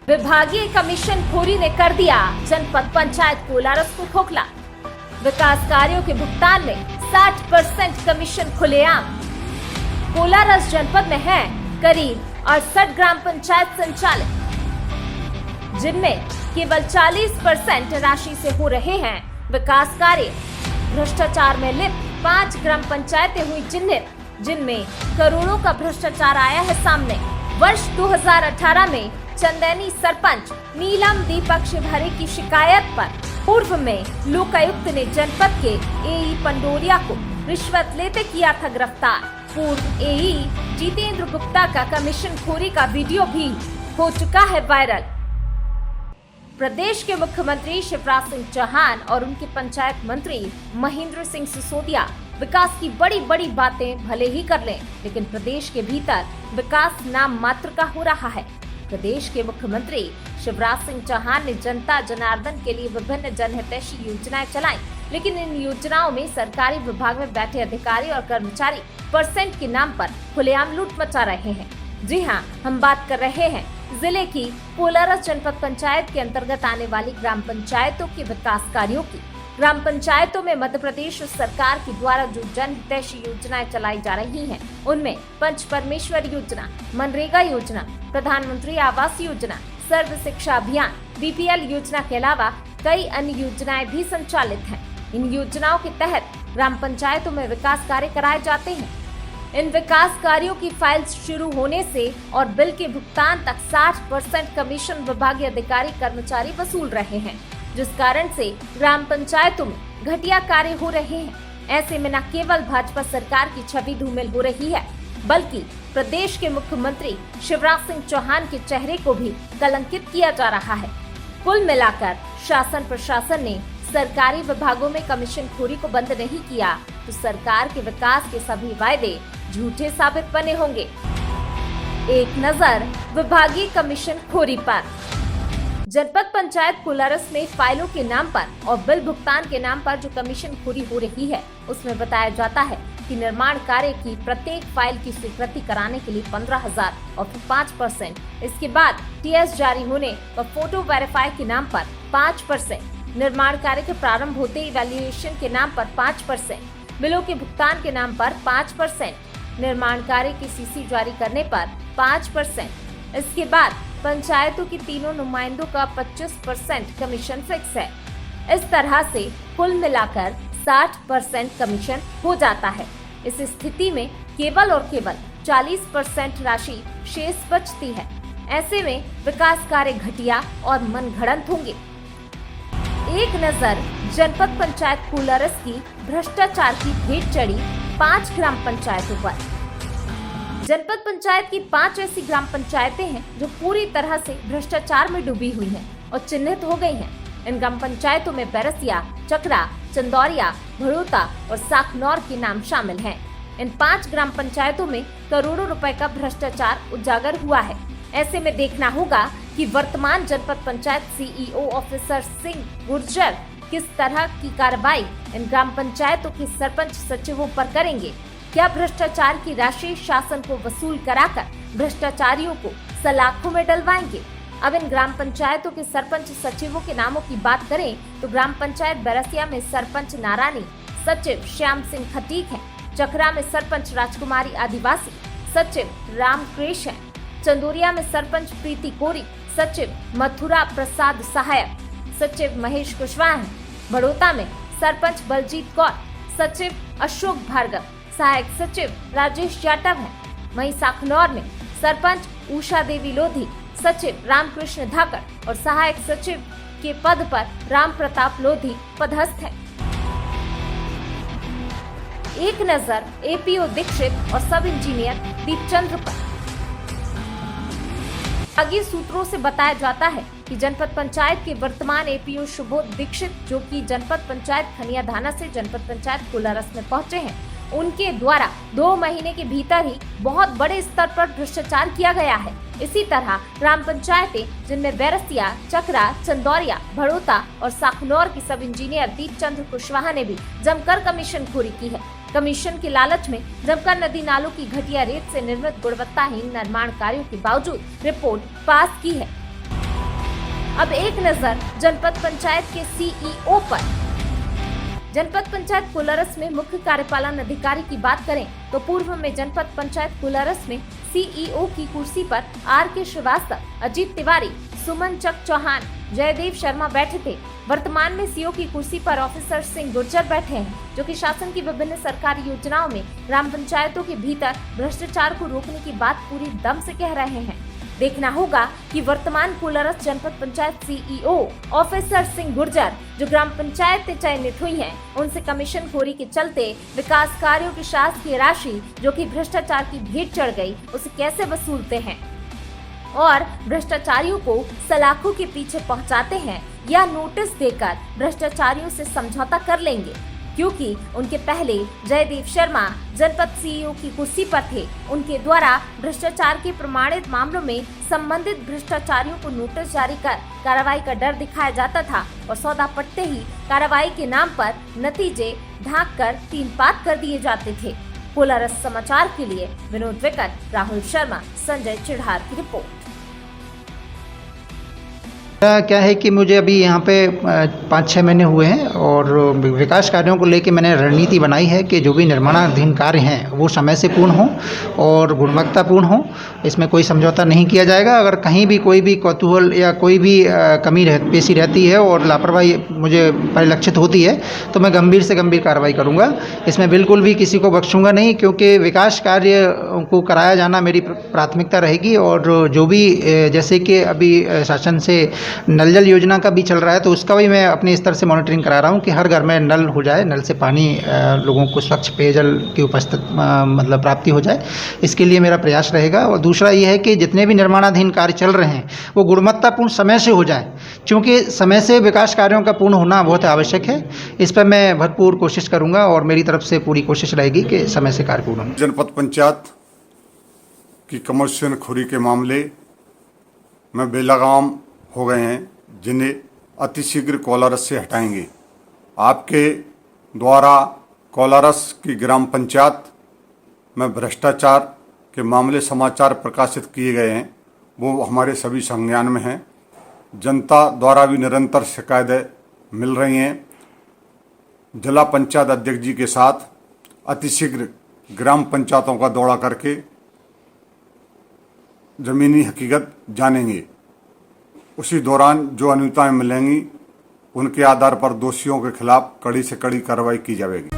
विभागीय कमीशन खोरी ने कर दिया जनपद पंचायत कोलारस को खोखला। विकास कार्यों के भुगतान में 60% कमीशन खुलेआम। कोलारस जनपद में है करीब 68 ग्राम पंचायत संचालित, जिनमें केवल 40% राशि से हो रहे हैं विकास कार्य। भ्रष्टाचार में लिप्त 5 ग्राम पंचायतें हुई चिन्हित, जिनमें करोड़ों का भ्रष्टाचार आया है सामने। वर्ष 2018 में चंदैनी सरपंच नीलम दीपक शिवहरे की शिकायत पर पूर्व में लोकायुक्त ने जनपद के एई पंडोरिया को रिश्वत लेते किया था गिरफ्तार। पूर्व एई जितेंद्र गुप्ता का कमीशन खोरी का वीडियो भी हो चुका है वायरल। प्रदेश के मुख्यमंत्री शिवराज सिंह चौहान और उनके पंचायत मंत्री महेंद्र सिंह सिसोदिया विकास की बड़ी बड़ी बातें भले ही कर लें, लेकिन प्रदेश के भीतर विकास नाम मात्र का हो रहा है। प्रदेश के मुख्यमंत्री शिवराज सिंह चौहान ने जनता जनार्दन के लिए विभिन्न जनहितैषी योजनाएं चलाई, लेकिन इन योजनाओं में सरकारी विभाग में बैठे अधिकारी और कर्मचारी परसेंट के नाम पर खुलेआम लूट मचा रहे हैं। जी हां, हम बात कर रहे हैं जिले की कोलारस जनपद पंचायत के अंतर्गत आने वाली ग्राम पंचायतों के विकास कार्यों की। ग्राम पंचायतों में मध्य प्रदेश सरकार के द्वारा जो जनहितैषी योजनाएं चलाई जा रही हैं, उनमें पंच परमेश्वर योजना, मनरेगा योजना, प्रधानमंत्री आवास योजना, सर्व शिक्षा अभियान, बीपीएल योजना के अलावा कई अन्य योजनाएं भी संचालित हैं। इन योजनाओं के तहत ग्राम पंचायतों में विकास कार्य कराए जाते हैं। इन विकास कार्यों की फाइल्स शुरू होने से और बिल के भुगतान तक 60% कमीशन विभागीय अधिकारी कर्मचारी वसूल रहे हैं, जिस कारण से ग्राम पंचायतों में घटिया कार्य हो रहे हैं। ऐसे में न केवल भाजपा सरकार की छवि धूमिल हो रही है, बल्कि प्रदेश के मुख्यमंत्री शिवराज सिंह चौहान के चेहरे को भी कलंकित किया जा रहा है। कुल मिलाकर शासन प्रशासन ने सरकारी विभागों में कमीशन खोरी को बंद नहीं किया तो सरकार के विकास के सभी वायदे झूठे साबित बने होंगे। एक नजर विभागीय कमीशन खोरी पर। जनपद पंचायत कोलारस में फाइलों के नाम पर और बिल भुगतान के नाम पर जो कमीशन खोरी हो रही है, उसमें बताया जाता है कि निर्माण कार्य की प्रत्येक फाइल की स्वीकृति कराने के लिए 15,000 और फिर 5%, इसके बाद टीएस जारी होने व फोटो वेरीफाई के नाम पर 5%, निर्माण कार्य के प्रारंभ होते ही वैल्यूएशन के नाम पर 5%, बिलों के भुगतान के नाम पर 5%, निर्माण कार्य की सीसी जारी करने पर 5%। इसके बाद पंचायतों की तीनों नुमाइंदों का 25% कमीशन फिक्स है। इस तरह से कुल मिलाकर 60% कमीशन हो जाता है। इस स्थिति में केवल और केवल 40% राशि शेष बचती है। ऐसे में विकास कार्य घटिया और मनगढ़ंत होंगे। एक नजर जनपद पंचायत कोलारस की भ्रष्टाचार की भेंट चढ़ी 5 ग्राम पंचायतों पर। जनपद पंचायत की 5 ऐसी ग्राम पंचायतें हैं जो पूरी तरह से भ्रष्टाचार में डूबी हुई हैं और चिन्हित हो गई हैं। इन ग्राम पंचायतों में बैरसिया, चकरा, चंदौरिया, भड़ोता और साखनौर के नाम शामिल हैं। इन 5 ग्राम पंचायतों में करोड़ों रुपए का भ्रष्टाचार उजागर हुआ है। ऐसे में देखना होगा कि वर्तमान जनपद पंचायत सीईओ ऑफिसर सिंह गुर्जर किस तरह की कार्रवाई इन ग्राम पंचायतों के सरपंच सचिवों पर करेंगे। क्या भ्रष्टाचार की राशि शासन को वसूल कराकर भ्रष्टाचारियों को सलाखों में डलवाएंगे। अब इन ग्राम पंचायतों के सरपंच सचिवों के नामों की बात करें तो ग्राम पंचायत बैरसिया में सरपंच नारानी, सचिव श्याम सिंह खटीक है। चकरा में सरपंच राजकुमारी आदिवासी, सचिव रामकृष्ण है। चंदोरिया में सरपंच प्रीति कोरी, सचिव मथुरा प्रसाद सहायक, सचिव महेश कुशवाहा है। बड़ौता में सरपंच बलजीत कौर, सचिव अशोक भार्गव, सहायक सचिव राजेश जाटव है। वहीं साखनौर में सरपंच उषा देवी लोधी, सचिव रामकृष्ण धाकड़ और सहायक सचिव के पद पर राम प्रताप लोधी पदस्थ है। एक नजर एपीओ दीक्षित और सब इंजीनियर दीपचंद्र पर। आगे सूत्रों से बताया जाता है कि जनपद पंचायत के वर्तमान एपीओ सुबोध दीक्षित, जो कि जनपद पंचायत खनिया धाना से जनपद पंचायत कोलारस में पहुंचे हैं, उनके द्वारा 2 महीने के भीतर ही बहुत बड़े स्तर पर भ्रष्टाचार किया गया है। इसी तरह ग्राम पंचायतें जिनमें बैरसिया, चकरा, चंदौरिया, भड़ोता और साखनौर की सब इंजीनियर दीपचंद्र कुशवाहा ने भी जमकर कमीशनखोरी की है। कमीशन के लालच में जमकर नदी नालों की घटिया रेत से निर्मित गुणवत्ताहीन निर्माण कार्यों के बावजूद रिपोर्ट पास की है। अब एक नजर जनपद पंचायत के सीईओ पर। जनपद पंचायत कोलारस में मुख्य कार्यपालन अधिकारी की बात करें तो पूर्व में जनपद पंचायत कोलारस में सीईओ की कुर्सी पर आर.के. श्रीवास्तव, अजीत तिवारी, सुमन चक चौहान, जयदेव शर्मा बैठे थे। वर्तमान में सीईओ की कुर्सी पर ऑफिसर सिंह गुर्जर बैठे हैं, जो कि शासन की विभिन्न सरकारी योजनाओं में ग्राम पंचायतों के भीतर भ्रष्टाचार को रोकने की बात पूरी दम से कह रहे हैं। देखना होगा कि वर्तमान कोलारस जनपद पंचायत सीईओ ऑफिसर सिंह गुर्जर, जो ग्राम पंचायत से चयनित हुई हैं, उनसे कमीशन खोरी के चलते विकास कार्यों की शासकीय राशि जो कि भ्रष्टाचार की भेंट चढ़ गई, उसे कैसे वसूलते हैं और भ्रष्टाचारियों को सलाखों के पीछे पहुंचाते हैं या नोटिस देकर भ्रष्टाचारियों से समझौता कर लेंगे, क्योंकि उनके पहले जयदेव शर्मा जनपद सीईओ की कुर्सी पर थे। उनके द्वारा भ्रष्टाचार के प्रमाणित मामलों में संबंधित भ्रष्टाचारियों को नोटिस जारी कर कार्रवाई का डर दिखाया जाता था और सौदा पटते ही कार्रवाई के नाम पर नतीजे ढांक कर तीन पात कर दिए जाते थे। कोलारस समाचार के लिए विनोद विकट, राहुल शर्मा, संजय चिढ़ार की रिपोर्ट। क्या है कि मुझे अभी यहाँ पे 5-6 महीने हुए हैं और विकास कार्यों को लेके मैंने रणनीति बनाई है कि जो भी निर्माणाधीन कार्य हैं वो समय से पूर्ण हों और गुणवत्तापूर्ण हों। इसमें कोई समझौता नहीं किया जाएगा। अगर कहीं भी कोई भी कौतूहल या कोई भी कमी पेशी रहती है और लापरवाही मुझे परिलक्षित होती है तो मैं गंभीर से गंभीर कार्रवाई करूँगा। इसमें बिल्कुल भी किसी को बख्शूंगा नहीं, क्योंकि विकास कार्य को कराया जाना मेरी प्राथमिकता रहेगी। और जो भी जैसे कि अभी शासन से नल जल योजना का भी चल रहा है तो उसका भी मैं अपने स्तर से मॉनिटरिंग करा रहा हूँ कि हर घर में नल हो जाए, नल से पानी लोगों को स्वच्छ पेयजल की उपस्थित मतलब प्राप्ति हो जाए। इसके लिए मेरा प्रयास रहेगा। और दूसरा ये है कि जितने भी निर्माणाधीन कार्य चल रहे हैं वो गुणवत्तापूर्ण समय से हो जाए, क्योंकि समय से विकास कार्यों का पूर्ण होना बहुत आवश्यक है। इस पर मैं भरपूर कोशिश करूँगा और मेरी तरफ से पूरी कोशिश रहेगी कि समय से कार्य पूर्ण हो। जनपद पंचायत की कमर्शियल खोरी के मामले में बेलगाम हो गए हैं, जिन्हें अतिशीघ्र कोलारस से हटाएंगे। आपके द्वारा कोलारस की ग्राम पंचायत में भ्रष्टाचार के मामले समाचार प्रकाशित किए गए हैं, वो हमारे सभी संज्ञान में हैं। जनता द्वारा भी निरंतर शिकायतें मिल रही हैं। जिला पंचायत अध्यक्ष जी के साथ अतिशीघ्र ग्राम पंचायतों का दौरा करके ज़मीनी हकीकत जानेंगे। उसी दौरान जो अनियमितताएं मिलेंगी उनके आधार पर दोषियों के खिलाफ कड़ी से कड़ी कार्रवाई की जाएगी।